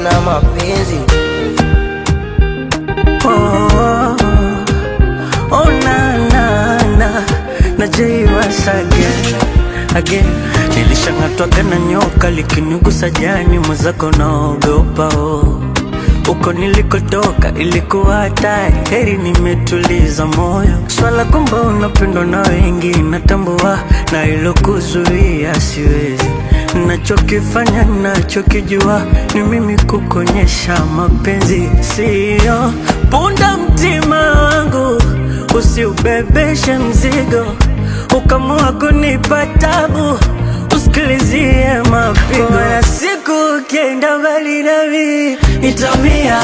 na mapenzi. Oh na Jay once again. Nilishang'atwaga na nyoka likinigusa jani, mwenzako naogopa uko nilikotoka ilikuwa hatari, heri nimetuliza moyo. Swala kwamba unapendwa na wengi natambua, na ilo kuzuia siwezi. Nachokifanya nachokijua ni mimi kukonyesha mapenzi, sio punda mtima wangu. Usiubebeshe mzigo ukamua kunipa tabu, usikilizie mapigo. Na siku ukienda mbali nami nitaumia,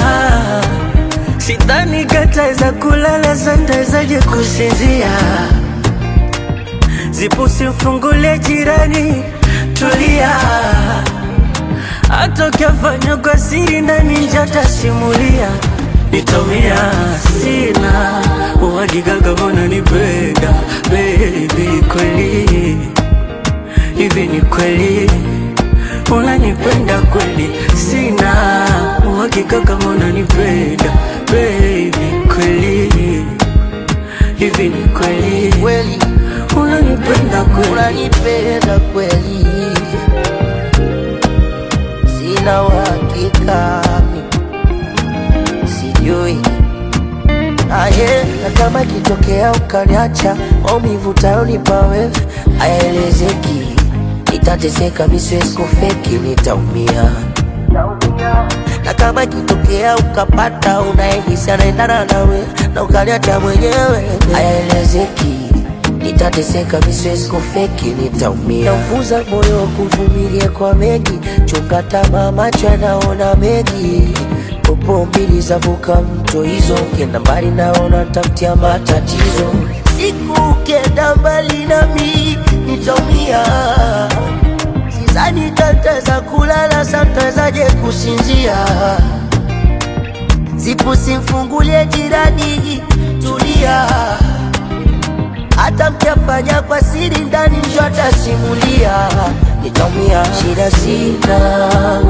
sidhani kataeza kulala, santaezaje kusinzia. Zipu simfungulie jirani, tulia. Hata ukiafanya kwa siri ndani nitasimulia. Nitaumia, sina uhakika kama unanipenda baby, kweli hivi ni kweli unanipenda kweli? Sina uhakika kama unanipenda baby, kweli hivi ni kweli unanipenda kweli? Unanipenda kweli? Sina uhakika, sijui. Na kama kitokea ukaniacha, maumivu utayonipa wewe hayaelezeki. Nitateseka, mimi siwezi kufeki, nitaumia. Na kama kitokea ukapata unayehisi anaendana nawe na ukaniacha mwenyewe, hayaelezeki. Nitateseka, mimi siwezi kufeki, nitaumia. Naufuza moyo kuvumilia kwa mengi, chunga tamaa, macho yanaona mengi. Popo mbili zavuka mto hizo, ukienda mbali naona tafutia matatizo. Siku ukienda mbali nami nitaumia, sidhani kataeza kulala, santaezaje kusinzia. Zipu simfungulie jirani, tulia. Hata mkiafanya kwa siri ndani njo atasimulia. Nitaumia, shida sina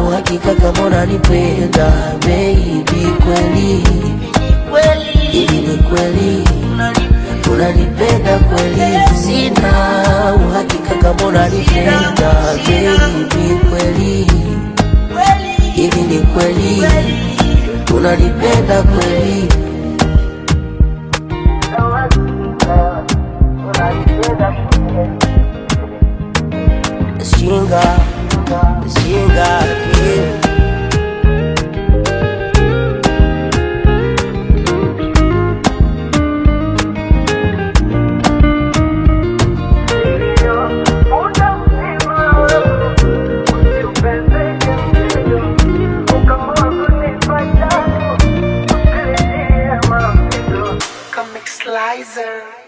uhakika kama unanipenda baby, kweli hivi ni kweli unanipenda kweli? Sina uhakika kama unanipenda baby, kweli hivi ni kweli unanipenda kweli? Shinga yeah. Comic Slicer.